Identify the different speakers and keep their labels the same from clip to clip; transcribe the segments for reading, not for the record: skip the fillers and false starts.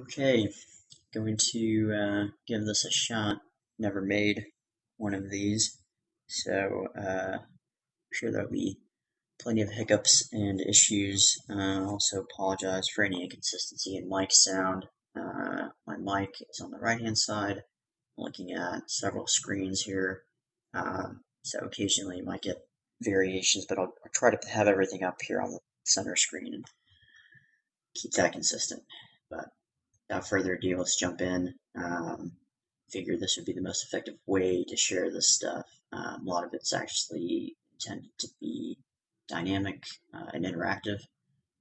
Speaker 1: Okay, going to give this a shot. Never made one of these, so I'm sure there'll be plenty of hiccups and issues. Also apologize for any inconsistency in mic sound. My mic is on the right-hand side. I'm looking at several screens here, so occasionally you might get variations, but I'll try to have everything up here on the center screen and keep that consistent. But without further ado, let's jump in. Figure this would be the most effective way to share this stuff. A lot of it's actually intended to be dynamic and interactive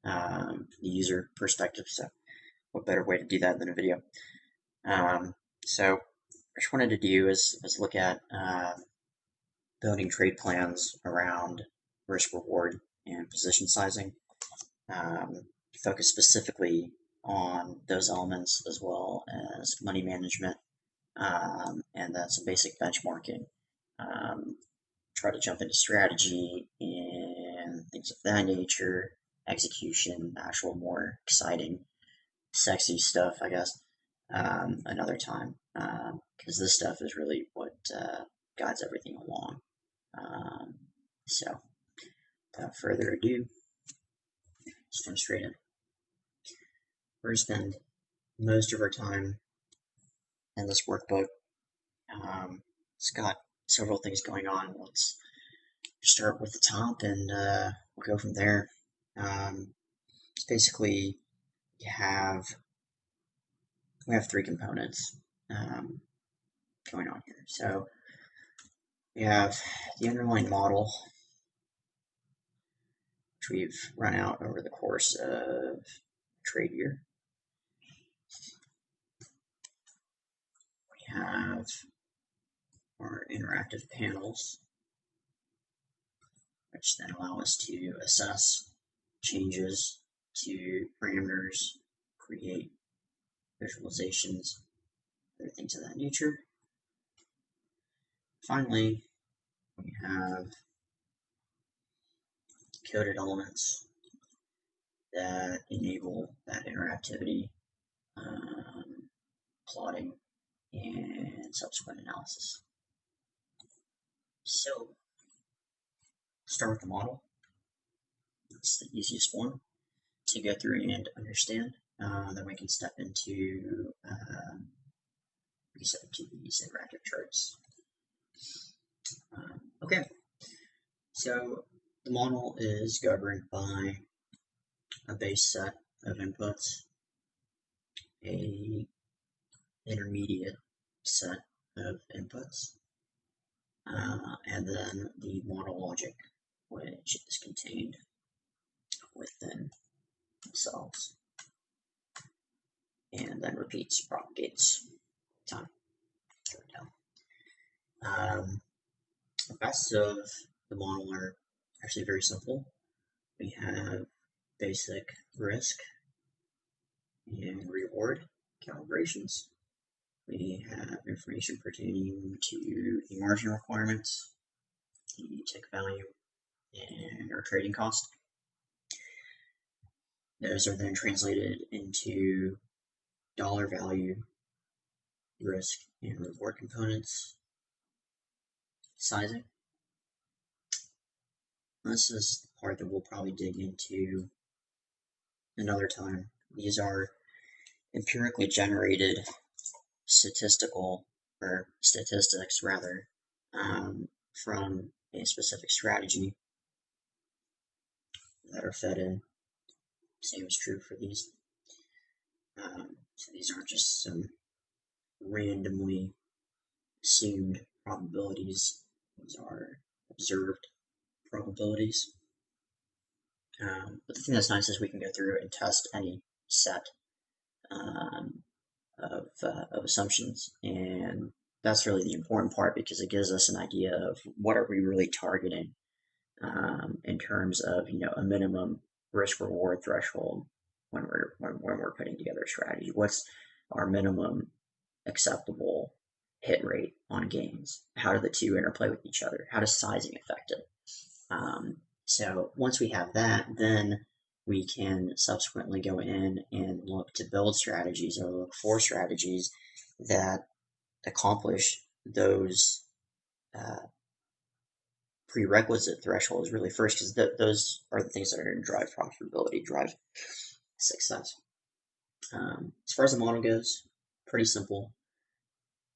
Speaker 1: from the user perspective. So, what better way to do that than a video? So, what I just wanted to do is look at building trade plans around risk reward and position sizing. Focus specifically on those elements as well as money management and then some basic benchmarking. Try to jump into strategy and things of that nature, execution, actual more exciting, sexy stuff, I guess, another time. Because this stuff is really what guides everything along. So, without further ado, let's jump straight in. We're going to spend most of our time in this workbook. It's got several things going on. Let's start with the top and we'll go from there. It's basically we have three components going on here. So we have the underlying model, which we've run out over the course of a trade year. We have our interactive panels, which then allow us to assess changes to parameters, create visualizations, other things of that nature. Finally, we have coded elements that enable that interactivity, plotting, and subsequent analysis. So, start with the model. It's the easiest one to go through and understand. Then we can step into these interactive charts. Okay, so the model is governed by a base set of inputs, a intermediate set of inputs, and then the model logic, which is contained within themselves, and then repeats, propagates time. The rest of the model are actually very simple. We have basic risk and reward calibrations. We have information pertaining to the margin requirements, the tick value, and our trading cost. Those are then translated into dollar value, risk, and reward components, sizing. This is the part that we'll probably dig into another time. These are empirically generated statistics from a specific strategy that are fed in. Same is true for these. So these aren't just some randomly assumed probabilities. These are observed probabilities. But the thing that's nice is we can go through and test any set of assumptions, and that's really the important part because it gives us an idea of what are we really targeting in terms of a minimum risk reward threshold when we're putting together a strategy. What's our minimum acceptable hit rate on gains? How do the two interplay with each other? How does sizing affect it? So once we have that, then we can subsequently go in and look to build strategies or look for strategies that accomplish those prerequisite thresholds really first, because those are the things that are going to drive profitability, drive success. As far as the model goes, pretty simple.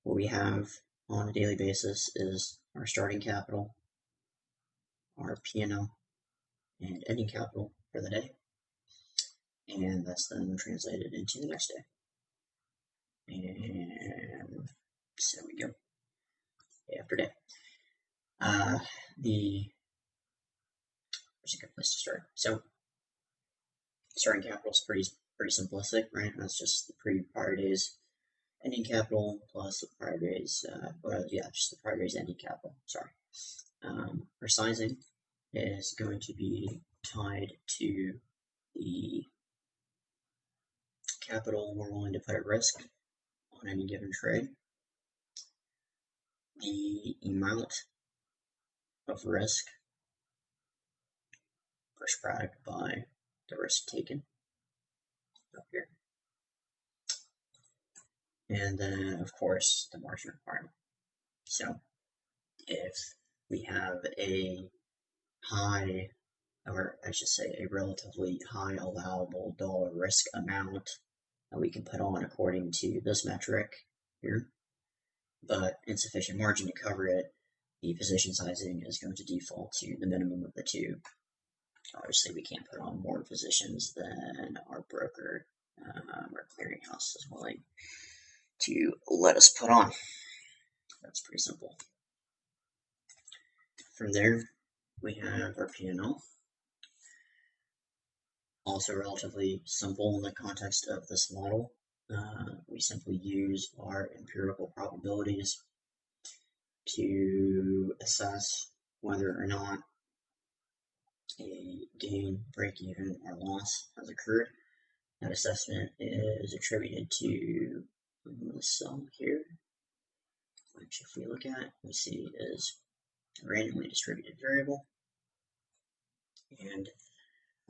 Speaker 1: What we have on a daily basis is our starting capital, our P&L, and ending capital for the day, and that's then translated into the next day. And so we go, day after day. Where's a good place to start? So starting capital is pretty simplistic, right? That's just the prior day's ending capital plus the prior day's, just the prior day's ending capital. Sorry. Our sizing is going to be tied to the capital we're willing to put at risk on any given trade, the amount of risk prescribed by the risk taken up here, and then of course the margin requirement. So if we have a high, or I should say a relatively high allowable dollar risk amount that we can put on according to this metric here, but insufficient margin to cover it, the position sizing is going to default to the minimum of the two. Obviously, we can't put on more positions than our broker or clearinghouse is willing to let us put on. That's pretty simple. From there, we have our P&L. Also relatively simple in the context of this model. We simply use our empirical probabilities to assess whether or not a gain, break even, or loss has occurred. That assessment is attributed to the sum here, which if we look at, we see is a randomly distributed variable. And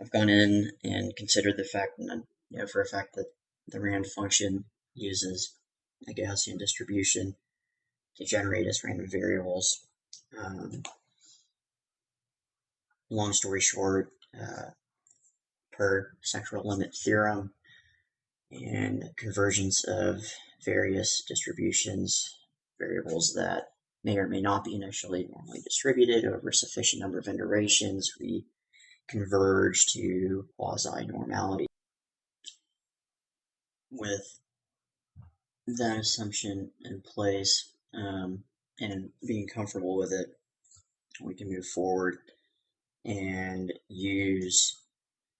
Speaker 1: I've gone in and considered the fact that, for a fact that the RAND function uses a Gaussian distribution to generate as random variables. Long story short, per central limit theorem and convergence of various distributions, variables that may or may not be initially normally distributed over a sufficient number of iterations, we converge to quasi-normality. With that assumption in place and being comfortable with it, we can move forward and use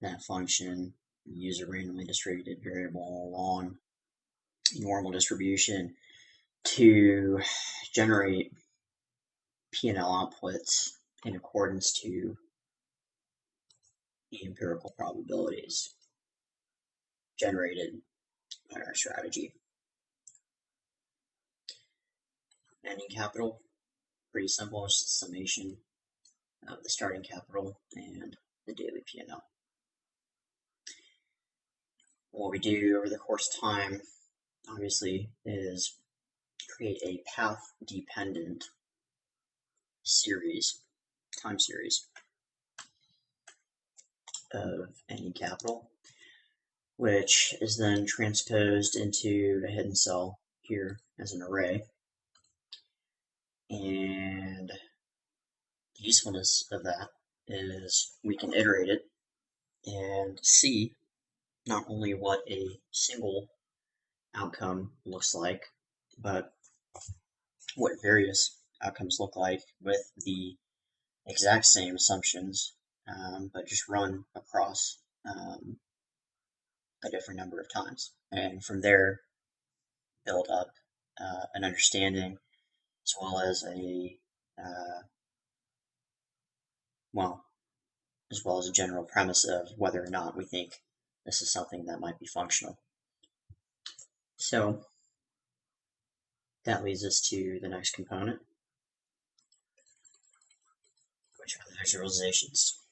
Speaker 1: that function, use a randomly distributed variable along a normal distribution to generate P&L outputs in accordance to the empirical probabilities generated by our strategy. Ending capital, pretty simple, it's the summation of the starting capital and the daily P&L. What we do over the course of time, obviously, is create a path-dependent time series of ending capital, which is then transposed into a hidden cell here as an array. And the usefulness of that is we can iterate it and see not only what a single outcome looks like, but what various outcomes look like with the exact same assumptions, but just run across a different number of times. And from there, build up an understanding as well as a general premise of whether or not we think this is something that might be functional. So that leads us to the next component, which are the visualizations.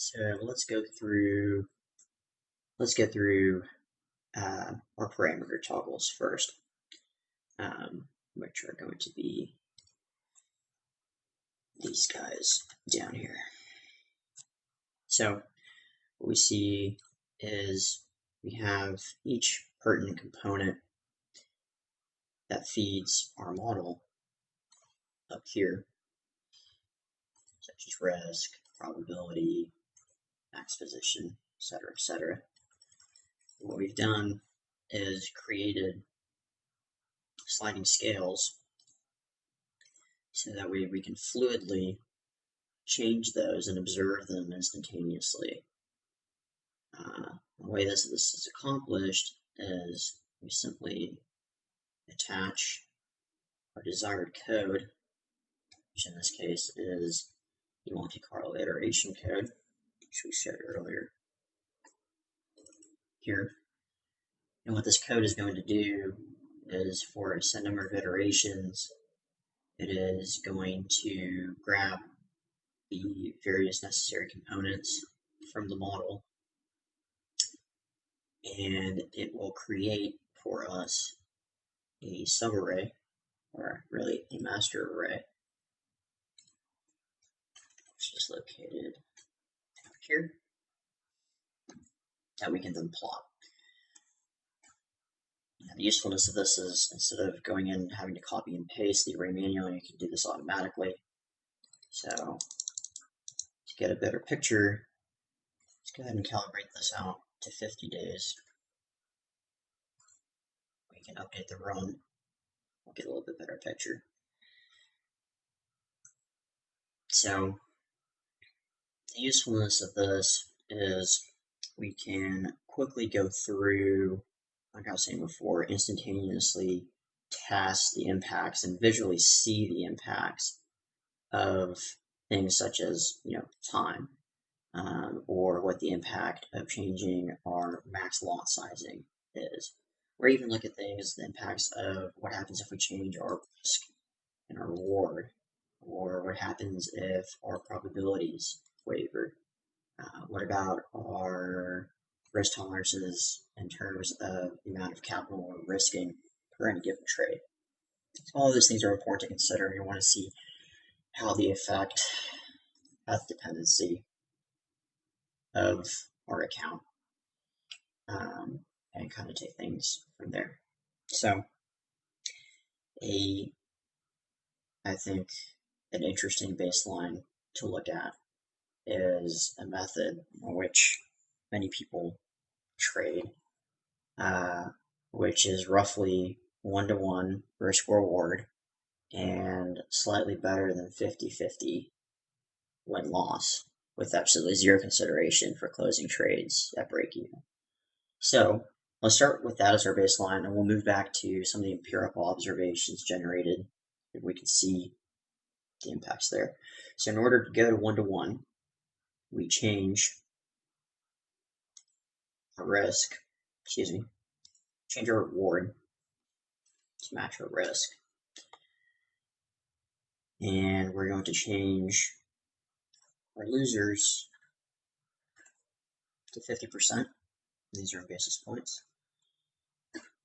Speaker 1: So let's go through our parameter toggles first, which are going to be these guys down here. So what we see is we have each pertinent component that feeds our model up here, such as risk, probability, max position, etc., etc. What we've done is created sliding scales so that we can fluidly change those and observe them instantaneously. The way this is accomplished is we simply attach our desired code, which in this case is the Monte Carlo iteration code, which we showed earlier here. And what this code is going to do is, for a set number of iterations, it is going to grab the various necessary components from the model, and it will create for us a subarray, or really a master array, which is located up here, that we can then plot. Now, the usefulness of this is, instead of going in and having to copy and paste the array manually, you can do this automatically. So to get a better picture, let's go ahead and calibrate this out to 50 days. We can update the run. We'll get a little bit better picture. So the usefulness of this is we can quickly go through, like I was saying before, instantaneously test the impacts and visually see the impacts of things such as, time, or what the impact of changing our max lot sizing is, or even look at things, the impacts of what happens if we change our risk and our reward, or what happens if our probabilities waver. What about our risk tolerances in terms of the amount of capital we're risking per any given trade? So all of those things are important to consider, and you want to see how they affect path dependency of our account, and kind of take things from there. So I think an interesting baseline to look at is a method in which many people trade, which is roughly 1-to-1 risk reward and slightly better than 50-50 win-loss, with absolutely zero consideration for closing trades at break-even. So let's start with that as our baseline, and we'll move back to some of the empirical observations generated, if we can see the impacts there. So in order to go to 1-to-1, we change our risk, change our reward to match our risk. And we're going to change our losers to 50%. These are in basis points.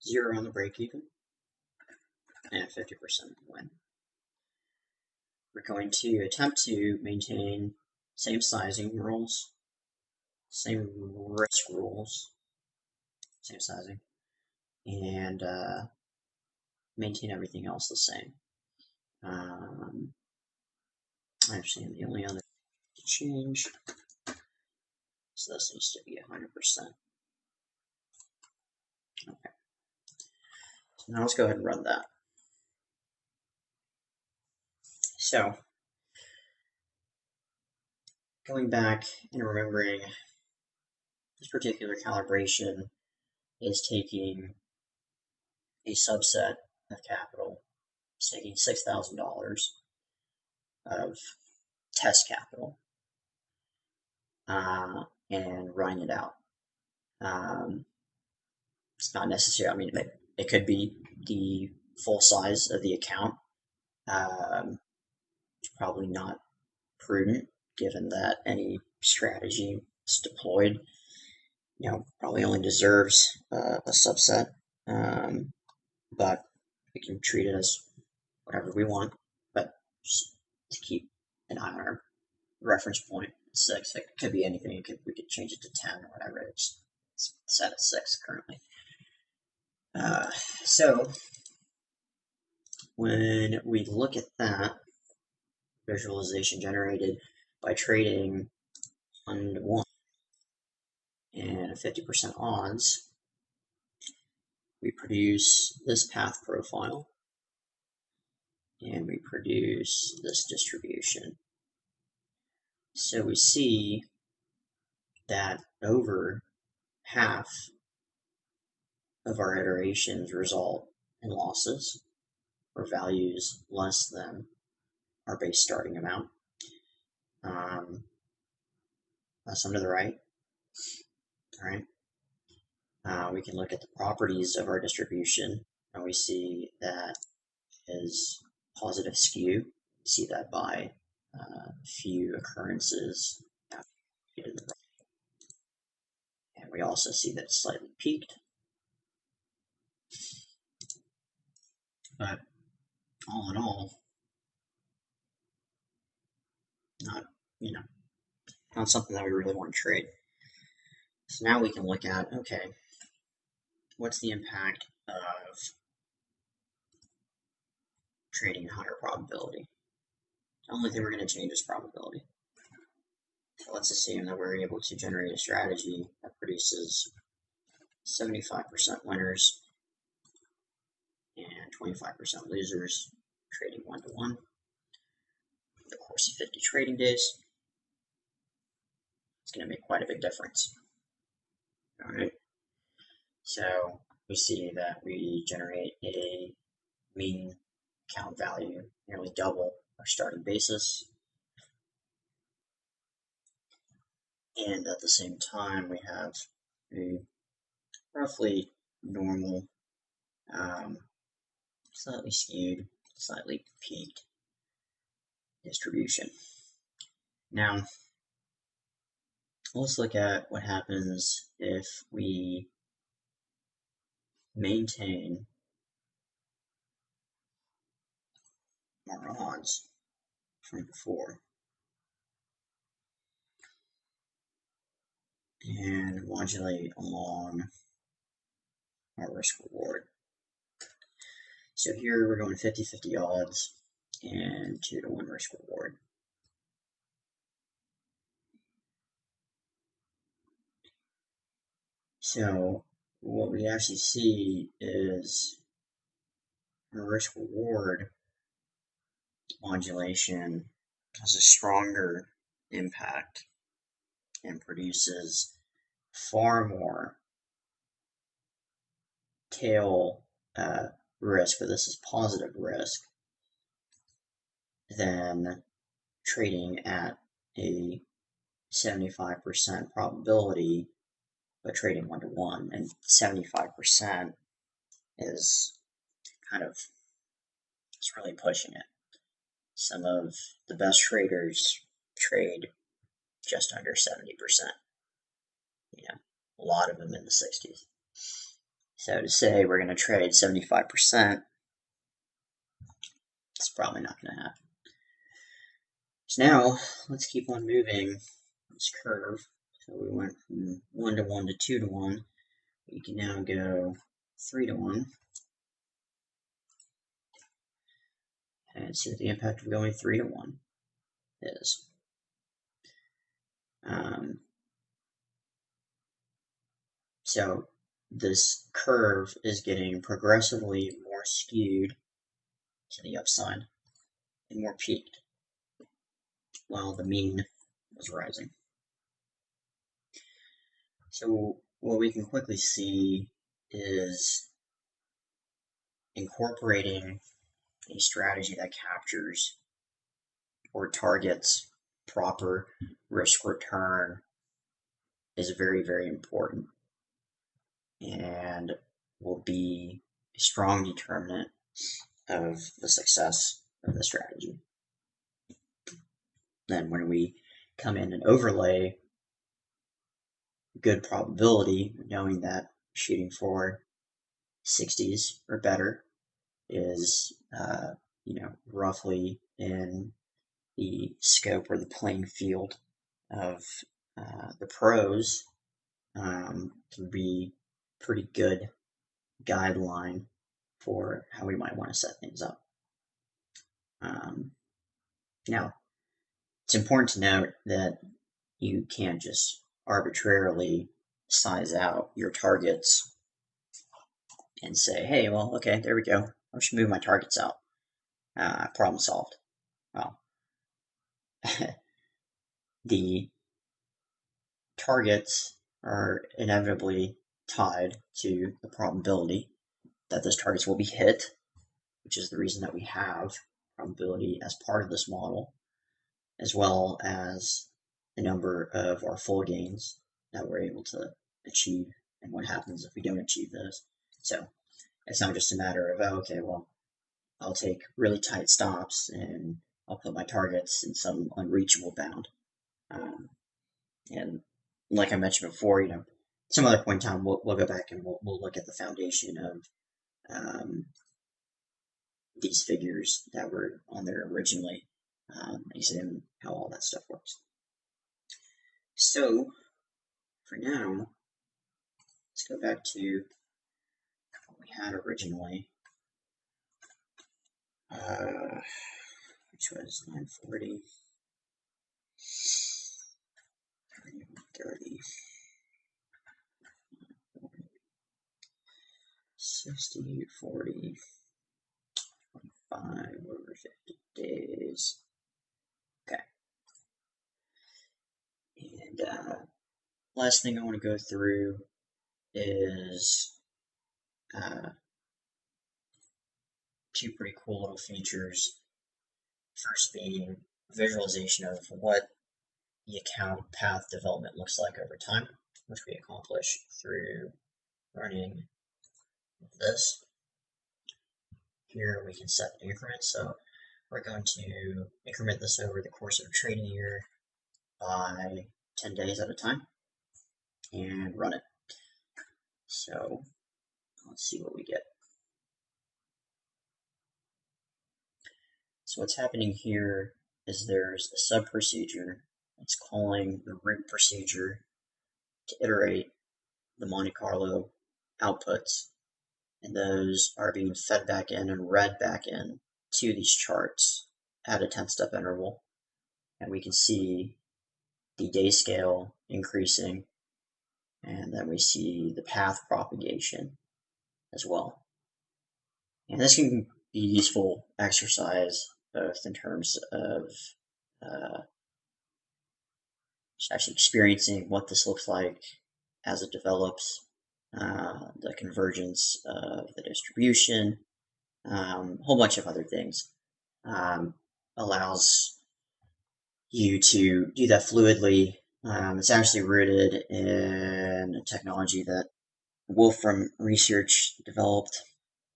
Speaker 1: 0 on the break even, and 50% win. We're going to attempt to maintain same sizing rules, same risk rules, same sizing, and maintain everything else the same. Actually, the only other to change, so this needs to be 100%. Okay. So now let's go ahead and run that. So, going back and remembering, this particular calibration is taking a subset of capital. It's taking $6,000 of test capital and running it out. It's not necessary. I mean, it could be the full size of the account. It's probably not prudent, given that any strategy is deployed, probably only deserves a subset, but we can treat it as whatever we want, but just to keep an eye on our reference point, 6. It could be anything. We could change it to 10 or whatever. It's set at 6 currently. So when we look at that visualization generated by trading 1-to-1 and 50% odds, we produce this path profile and we produce this distribution. So we see that over half of our iterations result in losses or values less than our base starting amount. That's under the right. All right. We can look at the properties of our distribution, and we see that is positive skew. We see that by few occurrences. And we also see that it's slightly peaked. But all in all, not something that we really want to trade. So now we can look at, okay, what's the impact of trading higher probability? The only thing we're going to change is probability. So let's assume that we're able to generate a strategy that produces 75% winners and 25% losers, trading 1-to-1 over the course of 50 trading days. It's going to make quite a big difference. All right. So we see that we generate a mean count value nearly double our starting basis. And at the same time, we have a roughly normal, slightly skewed, slightly peaked distribution. Now, let's look at what happens if we maintain our odds from before and modulate along our risk reward. So here we're going 50-50 odds and 2-to-1 risk reward. So what we actually see is our risk reward modulation has a stronger impact and produces far more tail risk, but this is positive risk, than trading at a 75% probability but trading 1-to-1. And 75% is it's really pushing it. Some of the best traders trade just under 70%. A lot of them in the 60s. So to say we're going to trade 75%, it's probably not going to happen. So now let's keep on moving this curve. So we went from 1-to-1 to 2-to-1. We can now go 3-to-1. And see what the impact of going 3-to-1 is. So this curve is getting progressively more skewed to the upside and more peaked, while the mean was rising. So what we can quickly see is incorporating a strategy that captures or targets proper risk return is very, very important and will be a strong determinant of the success of the strategy. Then when we come in and overlay good probability, knowing that shooting for 60s or better is, roughly in the scope or the playing field of the pros, can be pretty good guideline for how we might want to set things up. Now, it's important to note that you can't just arbitrarily size out your targets and say, hey, well, okay, there we go. I should move my targets out. Problem solved. Well, the targets are inevitably tied to the probability that those targets will be hit, which is the reason that we have probability as part of this model, as well as the number of our full gains that we're able to achieve and what happens if we don't achieve those. So it's not just a matter of, oh, okay, well, I'll take really tight stops and I'll put my targets in some unreachable bound. And like I mentioned before, some other point in time, we'll go back and we'll look at the foundation of these figures that were on there originally, examine how all that stuff works. So for now, let's go back to what we had originally, which was 940, 30, 60, 40, 25 over 50 days. Okay. And last thing I want to go through is two pretty cool little features. First being visualization of what the account path development looks like over time, which we accomplish through running this. Here we can set increments, so we're going to increment this over the course of a trading year by 10 days at a time and run it. So let's see what we get. So what's happening here is there's a sub procedure that's calling the root procedure to iterate the Monte Carlo outputs, and those are being fed back in and read back in to these charts at a 10-step interval, and we can see the day scale increasing, and then we see the path propagation as well. And this can be useful exercise both in terms of just actually experiencing what this looks like as it develops, the convergence of the distribution, a whole bunch of other things. Allows you to do that fluidly. It's actually rooted in a technology that Wolfram Research developed.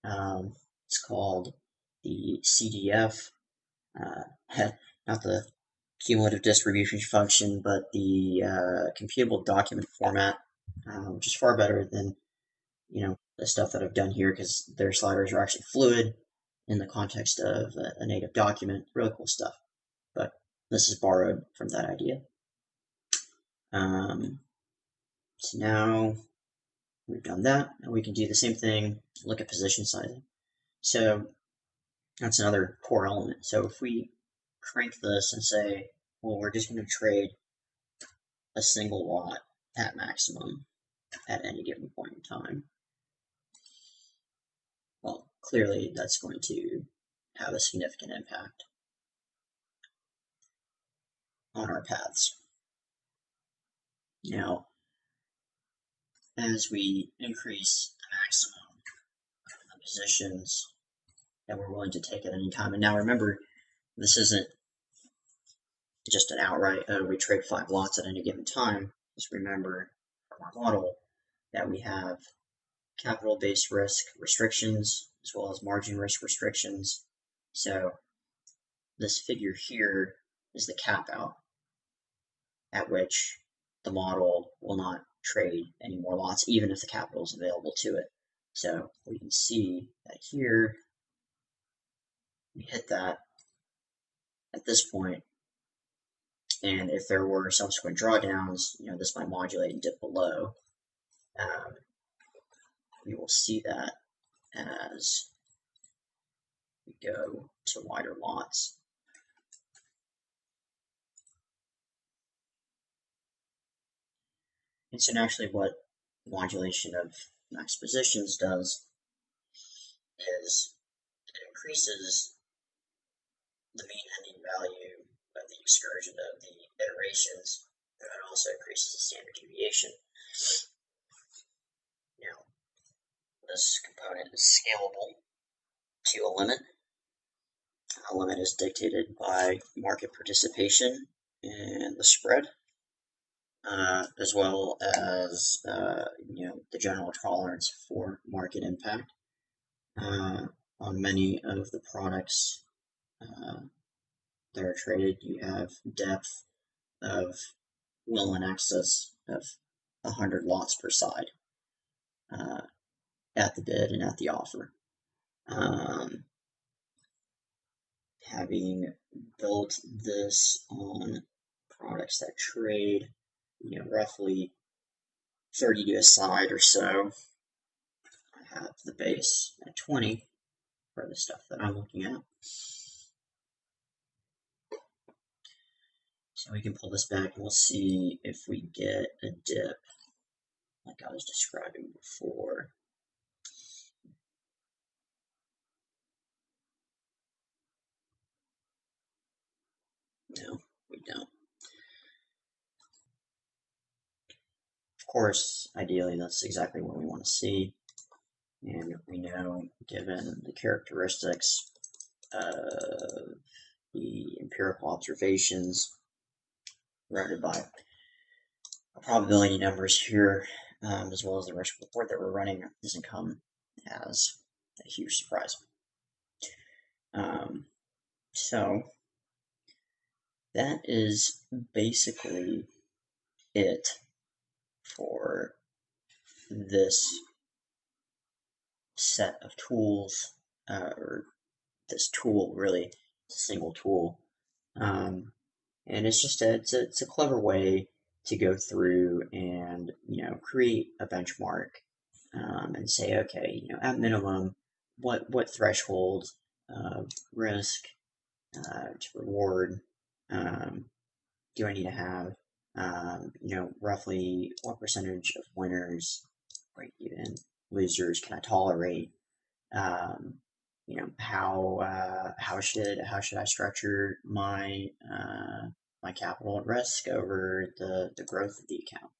Speaker 1: It's called the CDF, not the cumulative distribution function, but the computable document format, which is far better than the stuff that I've done here, because their sliders are actually fluid in the context of a native document. Really cool stuff, but this is borrowed from that idea. So now we've done that, and we can do the same thing, look at position sizing. So that's another core element. So if we crank this and say, well, we're just going to trade a single lot at maximum at any given point in time, well, clearly that's going to have a significant impact on our paths. Now, as we increase the maximum of the positions that we're willing to take at any time, and now remember, this isn't just an outright, we trade 5 lots at any given time. Just remember from our model that we have capital-based risk restrictions as well as margin risk restrictions. So this figure here is the cap out. at which the model will not trade any more lots, even if the capital is available to it. So we can see that here, we hit that at this point, and if there were subsequent drawdowns, this might modulate and dip below. We will see that as we go to wider lots. And so naturally what modulation of max positions does is it increases the mean ending value of the excursion of the iterations, but it also increases the standard deviation. Now, this component is scalable to a limit. A limit is dictated by market participation and the spread, as well as the general tolerance for market impact. On many of the products that are traded, you have depth of well in excess of 100 lots per side at the bid and at the offer. Having built this on products that trade, roughly 30 to a side or so, I have the base at 20 for the stuff that I'm looking at. So we can pull this back and we'll see if we get a dip like I was describing before. No, we don't. Of course, ideally that's exactly what we want to see. And we know, given the characteristics of the empirical observations routed by probability numbers here, as well as the risk report that we're running, doesn't come as a huge surprise. So that is basically it for this set of tools, or this tool really, it's a single tool. And it's just it's a clever way to go through and create a benchmark and say, okay, at minimum, what threshold of risk to reward do I need to have? Roughly what percentage of winners, break even, losers can I tolerate? How should I structure my my capital at risk over the growth of the account?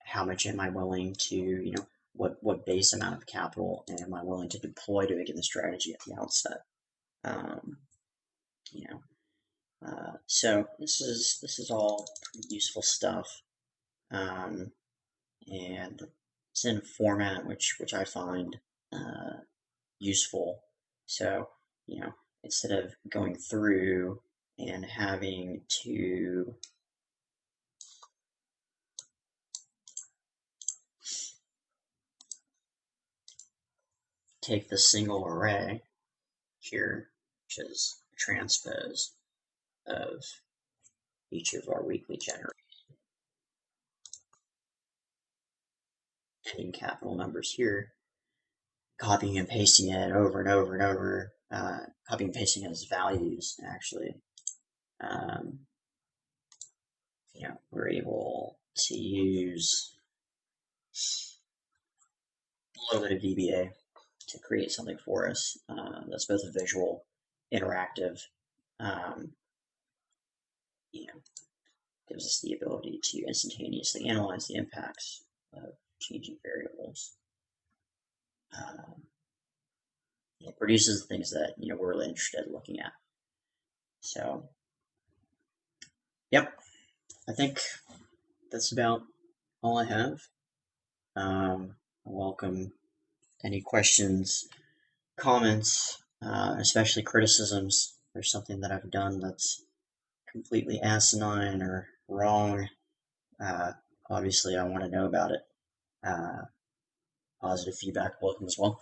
Speaker 1: How much am I willing to, what base amount of capital am I willing to deploy to begin the strategy at the outset? So this is all pretty useful stuff, and it's in a format which I find useful. So instead of going through and having to take the single array here, which is a transpose of each of our weekly generated ending capital numbers here, copying and pasting it over and over and over, copying and pasting it as values, actually. We're able to use a little bit of VBA to create something for us that's both visual, interactive, gives us the ability to instantaneously analyze the impacts of changing variables. It produces the things that we're really interested in looking at. So, yep, I think that's about all I have. I welcome any questions, comments, especially criticisms. There's something that I've done that's completely asinine or wrong, obviously I want to know about it. Positive feedback welcome as well.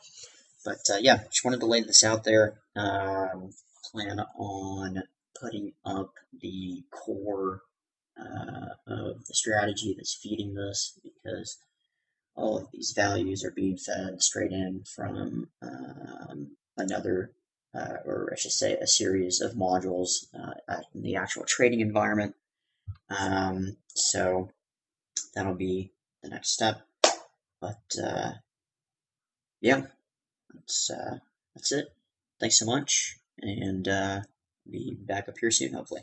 Speaker 1: But yeah, just wanted to lay this out there. Plan on putting up the core of the strategy that's feeding this, because all of these values are being fed straight in from another, or I should say, a series of modules in the actual trading environment. So that'll be the next step. But yeah, that's it. Thanks so much, and be back up here soon, hopefully.